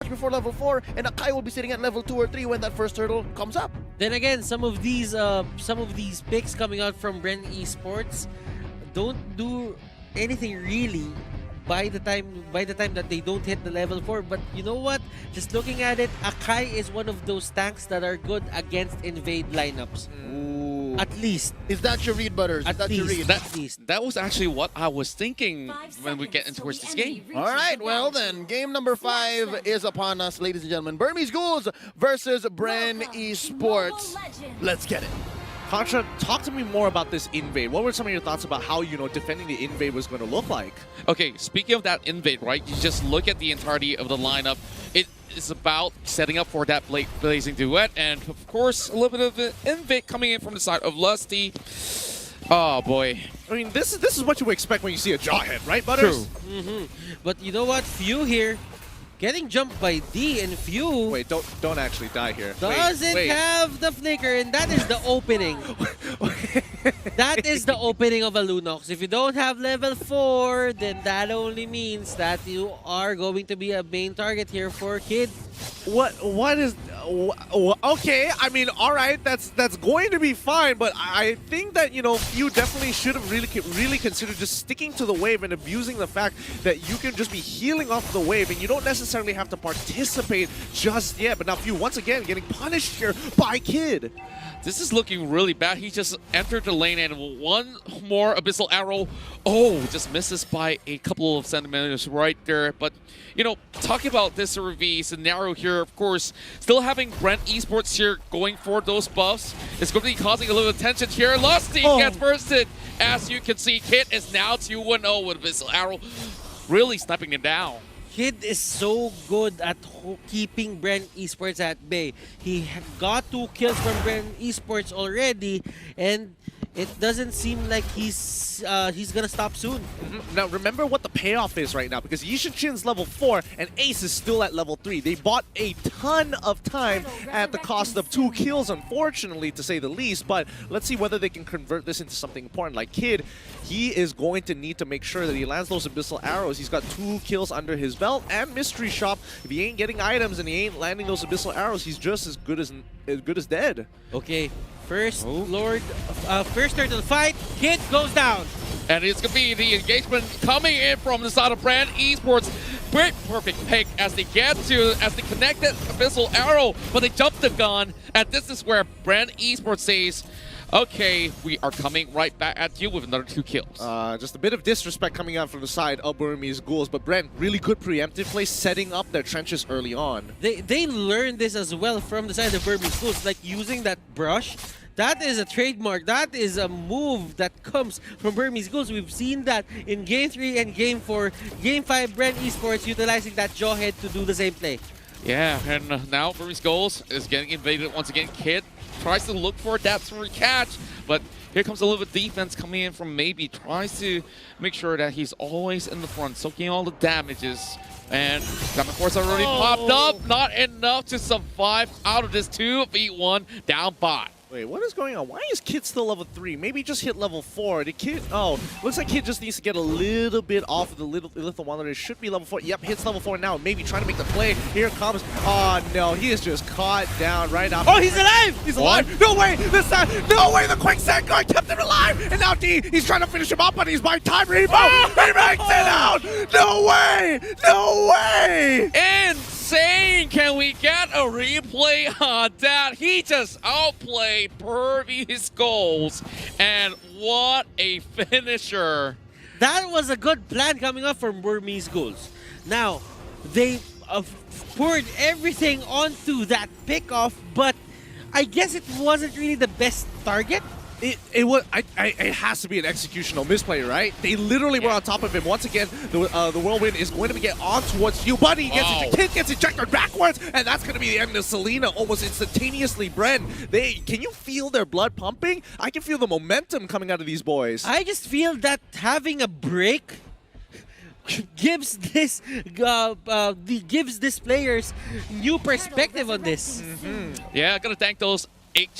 much before level 4, and Akai will be sitting at level 2 or 3 when that first hurdle comes up. Then again, some of these picks coming out from BREN Esports don't do anything really by the time that they don't hit the level 4. But you know what? Just looking at it, Akai is one of those tanks that are good against invade lineups. Ooh. At least. Is that your read, Butters? Is that your read? At least. That was actually what I was thinking when we get into towards this game. All right, well then, game number 5 is upon us, ladies and gentlemen. BURMESE GHULS versus BREN Esports. Let's get it. Contra, talk to me more about this invade. What were some of your thoughts about how, defending the invade was going to look like? Okay, speaking of that invade, right? You just look at the entirety of the lineup. It is about setting up for that blazing duet, and of course, a little bit of an invade coming in from the side of Lusty. Oh boy. I mean, this is what you would expect when you see a Jawhead, right, Butters? True. But you know what? Few here getting jumped by D, and Few Wait, don't actually die here. doesn't Wait. have the flicker, and that is the opening. That is the opening of a Lunox. If you don't have level 4, then that only means that you are going to be a main target here for Kid. What is okay? I mean, all right, that's going to be fine, but I think that you definitely should have really considered just sticking to the wave and abusing the fact that you can just be healing off the wave and you don't necessarily have to participate just yet. But now Few once again getting punished here by Kid. This is looking really bad. He just entered the lane and one more Abyssal Arrow. Oh, just misses by a couple of centimeters right there. But, talking about this RV scenario here, of course, still having BREN Esports here going for those buffs. It's going to be causing a little tension here. Lusty gets bursted. As you can see, Kid is now 2-1-0 with Abyssal Arrow, really sniping him down. Kid is so good at keeping BREN Esports at bay. He got 2 kills from BREN Esports already, and it doesn't seem like he's gonna stop soon. Now remember what the payoff is right now, because Yishin-Chin's level 4 and Ace is still at level 3. They bought a ton of time at the cost of 2 kills, unfortunately, to say the least. But let's see whether they can convert this into something important. Like Kid, he is going to need to make sure that he lands those Abyssal Arrows. He's got 2 kills under his belt and Mystery Shop. If he ain't getting items and he ain't landing those Abyssal Arrows, he's just as good as dead. Okay, first turtle fight, Kid goes down. And it's going to be the engagement coming in from the side of BREN Esports. Great perfect pick as they connected Abyssal Arrow, but they jumped the gun. And this is where BREN Esports says, okay, we are coming right back at you with another 2 kills. Just a bit of disrespect coming out from the side of BURMESE GHULS, but BREN, really good preemptive play, setting up their trenches early on. They learned this as well from the side of BURMESE GHULS, like using that brush. That is a trademark. That is a move that comes from BURMESE GHULS. We've seen that in Game 3 and Game 4. Game 5, BREN Esports utilizing that Jawhead to do the same play. Yeah, and now BURMESE GHULS is getting invaded once again. Kid tries to look for that catch, but here comes a little bit of defense coming in from Maybe. Tries to make sure that he's always in the front, soaking all the damages. And Diamond Force already popped up. Not enough to survive out of this 2v1 down bot. Wait, what is going on? Why is Kid still level 3? Maybe just hit level 4. The Kid, looks like Kid just needs to get a little bit off of the Little Wonder. It should be level 4. Yep, hits level 4 now. Maybe trying to make the play. Here comes. Oh no, he is just caught down right now. Oh, he's alive! He's alive! No way! This time! No way! The quicksand guard kept him alive! And now D, he's trying to finish him up, but he's by time Rebo! He makes it out! No way! No way! Insane! Can we get a replay on that? He just outplayed BURMESE GHULS, and what a finisher! That was a good plan coming up from BURMESE GHULS. Now, they poured everything onto that pickoff, but I guess it wasn't really the best target. It has to be an executional misplay, right? They literally were on top of him. Once again, the whirlwind is going to get on towards you, buddy. Kid gets ejected backwards, and that's going to be the end of Selena almost instantaneously. BREN, can you feel their blood pumping? I can feel the momentum coming out of these boys. I just feel that having a break gives this players new perspective on this. Yeah, I gotta thank those 8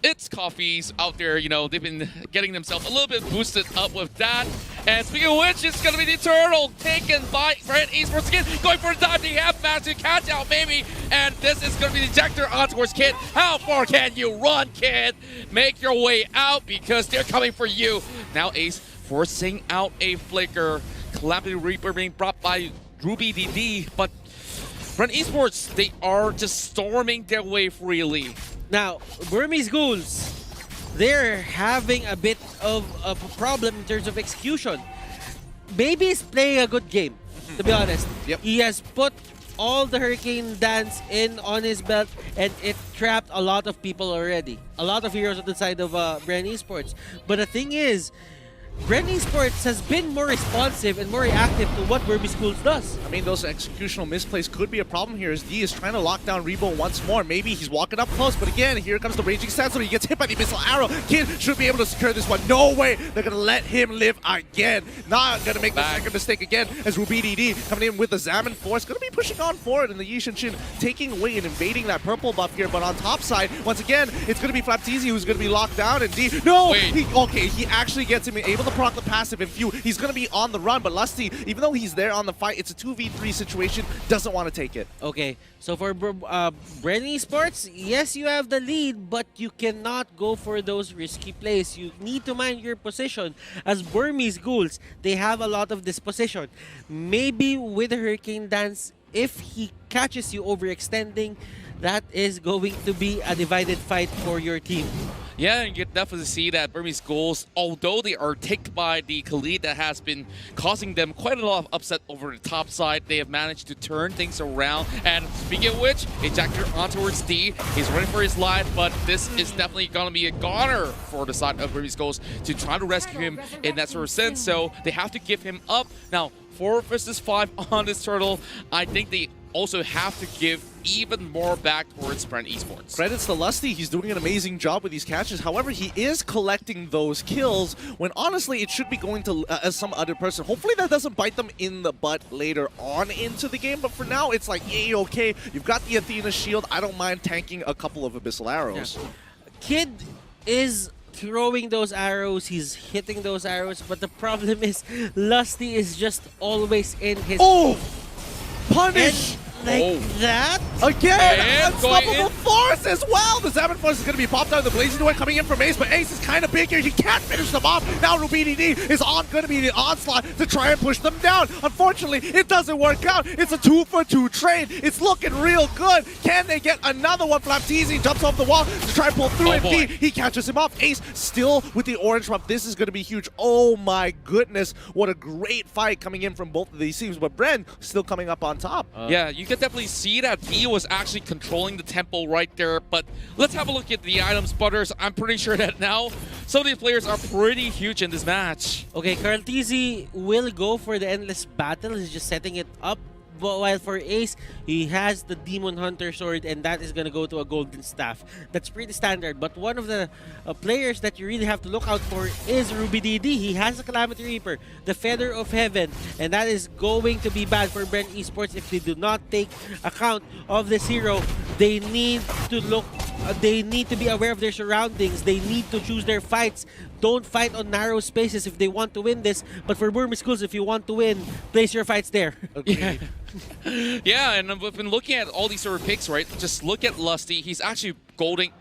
it's coffees out there. They've been getting themselves a little bit boosted up with that. And speaking of which, it's going to be the turtle taken by BREN eSports again. Going for the dive. They have managed to catch out maybe. And this is going to be the ejector on towards Kid. How far can you run, Kid? Make your way out because they're coming for you. Now Ace forcing out a flicker. Calamity Reaper being brought by Ruby DD. But BREN eSports, they are just storming their way freely. Now, Burmese Ghouls, they're having a bit of a problem in terms of execution. Maybe he's playing a good game, to be honest. Yep. He has put all the Hurricane Dance in on his belt, and it trapped a lot of people already. A lot of heroes on the side of BREN eSports. But the thing is, BREN eSports has been more responsive and more reactive to what Burmese Ghouls does. I mean, those executional misplays could be a problem here as D is trying to lock down Rebo once more. Maybe he's walking up close, but again, here comes the Raging Sandstorm. He gets hit by the Missile Arrow. Kid should be able to secure this one. No way they're going to let him live again. Not going to make the second mistake again as Ruby DD coming in with the Zaman Force. Going to be pushing on forward, and the Yishin Shin taking away and invading that purple buff here. But on top side, once again, it's going to be Flapteezy who's going to be locked down. And D, no! He actually gets him able to proc the passive and few. He's going to be on the run, but Lusty, even though he's there on the fight, it's a 2v3 situation, doesn't want to take it. Okay, so for BREN eSports, yes, you have the lead, but you cannot go for those risky plays. You need to mind your position. As Burmese Ghouls, they have a lot of disposition. Maybe with the Hurricane Dance, if he catches you overextending, that is going to be a divided fight for your team. Yeah, you can definitely see that Burmese Ghouls, although they are ticked by the Khalid that has been causing them quite a lot of upset over the top side, they have managed to turn things around. And speaking of which, ejector on towards D. He's running for his life, but this is definitely going to be a goner for the side of Burmese Ghouls to try to rescue him in that sort of sense. So they have to give him up. Now, 4 versus 5 on this turtle, I think they also have to give even more back towards BREN eSports. Credits to Lusty, he's doing an amazing job with these catches. However, he is collecting those kills when honestly it should be going to some other person. Hopefully that doesn't bite them in the butt later on into the game, but for now it's like, yeah, okay, you've got the Athena shield, I don't mind tanking a couple of Abyssal Arrows. Yeah. Kid is throwing those arrows, he's hitting those arrows, but the problem is Lusty is just always in his... Oh! Punish! Like that? Again, unstoppable force as well. The Zaman Force is going to be popped out of the Blazing Door coming in from Ace, but Ace is kind of big here. He can't finish them off. Now Ruby DD is going to be the onslaught to try and push them down. Unfortunately, it doesn't work out. It's a 2-for-2 trade. It's looking real good. Can they get another one? Flapteezy jumps off the wall to try and pull through it. D, he catches him off. Ace still with the orange buff. This is going to be huge. Oh my goodness. What a great fight coming in from both of these teams, but BREN still coming up on top. Yeah, you can definitely see that D was actually controlling the tempo right there, but let's have a look at the items, Butters. I'm pretty sure that now some of these players are pretty huge in this match. Okay, Flapteezy will go for the Endless Battle. He's just setting it up. But while for Ace, he has the Demon Hunter Sword, and that is going to go to a Golden Staff. That's pretty standard. But one of the players that you really have to look out for is Ruby DD. He has the Calamity Reaper, the Feather of Heaven, and that is going to be bad for BREN eSports if they do not take account of this hero. They need to look, they need to be aware of their surroundings. They need to choose their fights. Don't fight on narrow spaces if they want to win this. But for Burmese Ghouls, if you want to win, place your fights there. Yeah. Yeah, and we've been looking at all these sort of picks, right? Just look at Lusty. He's actually going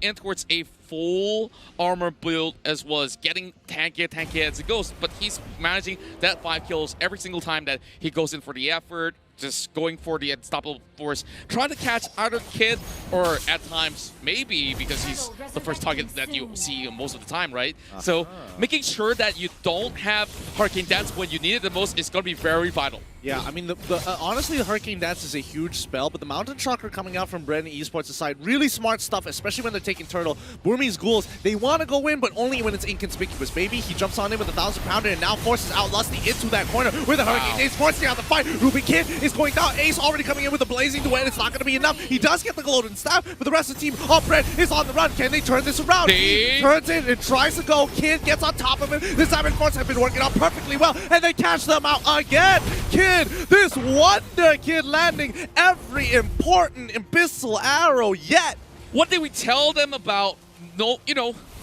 in towards a full armor build as well as getting tanky as it goes. But he's managing that 5 kills every single time that he goes in for the effort. Just going for the unstoppable force, trying to catch either Kid or at times maybe because he's the first target that you see most of the time, right? So making sure that you don't have Hurricane Dance when you need it the most is going to be very vital. Yeah, I mean, honestly, the Hurricane Dance is a huge spell, but the Mountain Chakra coming out from BREN eSports' side, really smart stuff, especially when they're taking Turtle. Burmese Ghouls, they want to go in, but only when it's inconspicuous. Maybe he jumps on in with a 1000-pounder and now forces out Lusty into that corner with the Hurricane Dance, forcing out the fight. Ruby Kid is going down. Ace already coming in with a Blazing Duet. It's not going to be enough. He does get the Golden Staff, but the rest of the team of BREN is on the run. Can they turn this around? He turns it and tries to go. Kid gets on top of him. The Zaman Force have been working out perfectly well, and they catch them out again. Kid, this wonder kid landing every important Abyssal Arrow yet. What did we tell them about,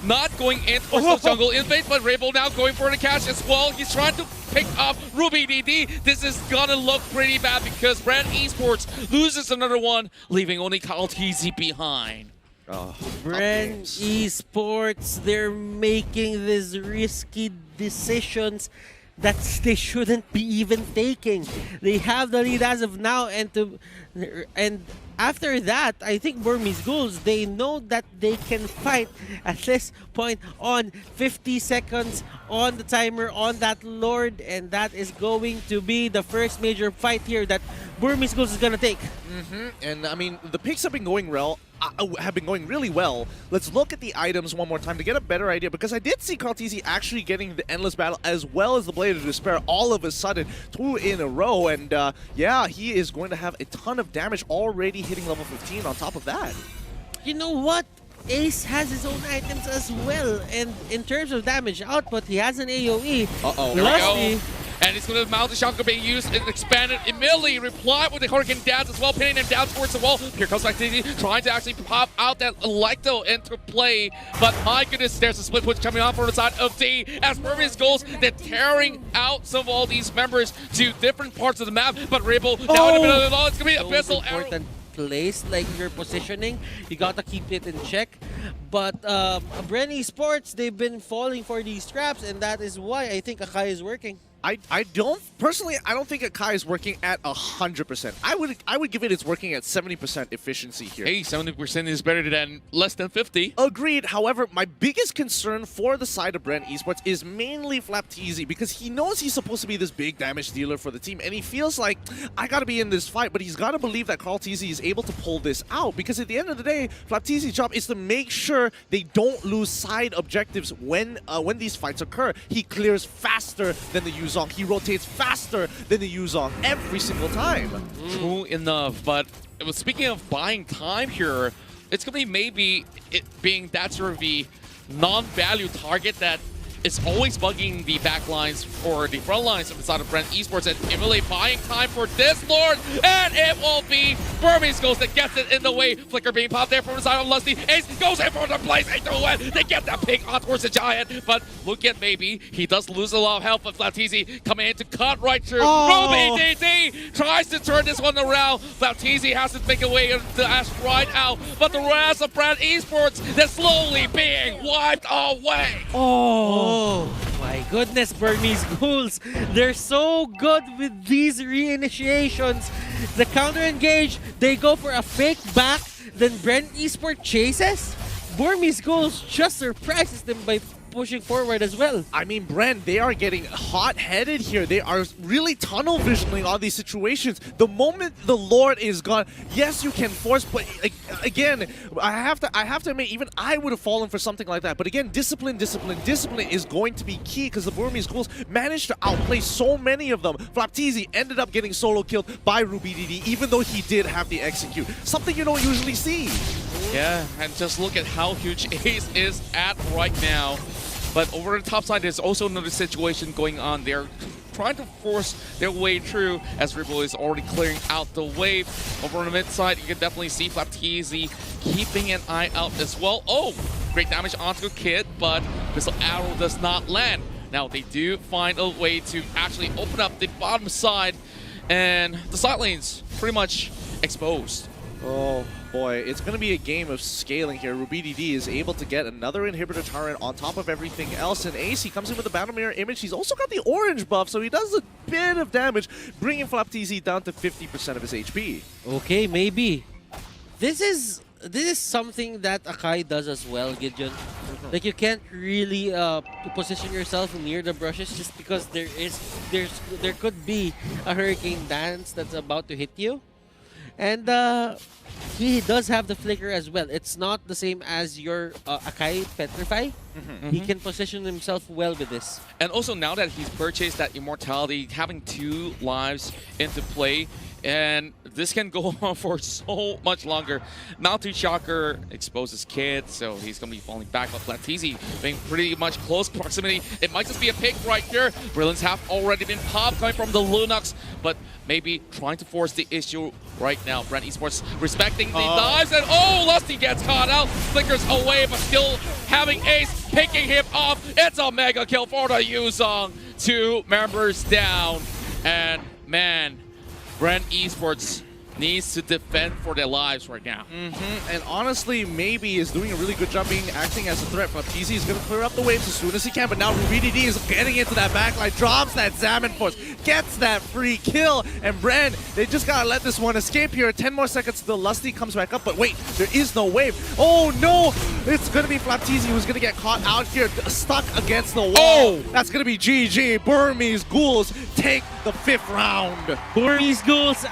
not going in for the jungle invade, but Rebel now going for the catch as well. He's trying to pick up Ruby DD. This is gonna look pretty bad because BREN Esports loses another one, leaving only CalTZ behind. BREN Esports, they're making these risky decisions that they shouldn't be even taking. They have the lead as of now, and after that, I think Burmese Ghouls, they know that they can fight at this point on 50 seconds on the timer on that Lord, and that is going to be the first major fight here that Burmese Ghouls is gonna take. And I mean, the picks have been going really well. Let's look at the items one more time to get a better idea, because I did see CalTZ actually getting the Endless Battle as well as the Blade of Despair all of a sudden, 2 in a row, and yeah, he is going to have a ton of damage already hitting level 15 on top of that. You know what? Ace has his own items as well, and in terms of damage output, he has an AoE. Uh-oh. There we Lusty, go. And it's going to mount the shotgun being used and expanded. Immediately reply with the Hurricane Dance as well, pinning him down towards the wall. Here comes CalTZ trying to actually pop out that Electo into play. But my goodness, there's a split push coming on from the side of D as Burmese Ghouls, they're tearing out some of all these members to different parts of the map. But Rebel now in the middle of it all, it's going to be Abyssal Arrow. important place, like your positioning, you gotta keep it in check. But BREN Esports, they've been falling for these traps, and that is why I think Akai is working. I don't personally. I don't think Akai is working at 100%. I would give it its working at 70% efficiency here. Hey, 70% is better than less than 50. Agreed. However, my biggest concern for the side of BREN Esports is mainly FlapTZ, because he knows he's supposed to be this big damage dealer for the team, and he feels like, I gotta be in this fight, but he's gotta believe that CalTZ is able to pull this out, because at the end of the day, FlapTZ's job is to make sure they don't lose side objectives when these fights occur. He clears faster than the Yuzong. He rotates faster than the Yuzong every single time. True enough, but speaking of buying time here, it's going to be maybe it being that sort of the non-value target that is always bugging the back lines or the front lines of the side of BREN Esports, and really buying time for this Lord, and it will be Burmese Ghouls that gets it in the way. Flicker being popped there from the side of Lusty. Ace goes in for the blaze. They get that ping on towards the Giant, but look at maybe he does lose a lot of health, but FlapTZ coming in to cut right through. Ruby DD tries to turn this one around. FlapTZ has to make a way to Ash right out, but the rest of BREN Esports, they're slowly being wiped away. Oh my goodness, Burmese Ghouls. They're so good with these reinitiations. The counter engage, they go for a fake back, then BREN Esports chases. Burmese Ghouls just surprises them by pushing forward as well. I mean, BREN, they are getting hot-headed here. They are really tunnel visioning on these situations. The moment the Lord is gone, yes, you can force, but again, I have to admit, even I would have fallen for something like that. But again, discipline is going to be key, because the Burmese Ghouls managed to outplay so many of them. FlapTZ ended up getting solo killed by Ruby DD, even though he did have the execute. Something you don't usually see. Yeah, and just look at how huge Ace is at right now. But over the top side, there's also another situation going on. They're trying to force their way through as Rebel is already clearing out the wave. Over on the mid side, you can definitely see FlapTZ keeping an eye out as well. Oh, great damage onto Kid, but Missile Arrow does not land. Now, they do find a way to actually open up the bottom side, and the side lane's pretty much exposed. Oh boy, it's going to be a game of scaling here. Ruby DD is able to get another inhibitor turret on top of everything else. And Ace, he comes in with the Battle Mirror image. He's also got the orange buff, so he does a bit of damage, bringing FlapTZ down to 50% of his HP. Okay, maybe. This is something that Akai does as well, Gideon. Like, you can't really position yourself near the brushes just because there could be a Hurricane Dance that's about to hit you. And he does have the flicker as well. It's not the same as your Akai Petrify. He can position himself well with this. And also now that he's purchased that immortality, having 2 lives into play, and this can go on for so much longer. Mountain Shocker exposes Kid, so he's going to be falling back. But FlapTZ being pretty much close proximity. It might just be a pick right here. Brilliance have already been popped coming from the Lunox, but maybe trying to force the issue right now. BREN Esports respecting the dives, and oh, Lusty gets caught out, flickers away, but still having Ace picking him off. It's a mega kill for the Yuzong. 2 members down, and man, BREN Esports needs to defend for their lives right now. And honestly, maybe is doing a really good job being acting as a threat. FlapTZ is going to clear up the waves as soon as he can, but now RubyDD is getting into that backline, drops that Salmon Force, gets that free kill, and BREN, they just got to let this one escape here. 10 more seconds till Lusty comes back up, but wait, there is no wave. Oh no, it's going to be FlapTZ who's going to get caught out here, stuck against the wall. Oh! That's going to be GG. Burmese Ghouls take the 5th round. Burmese Ghouls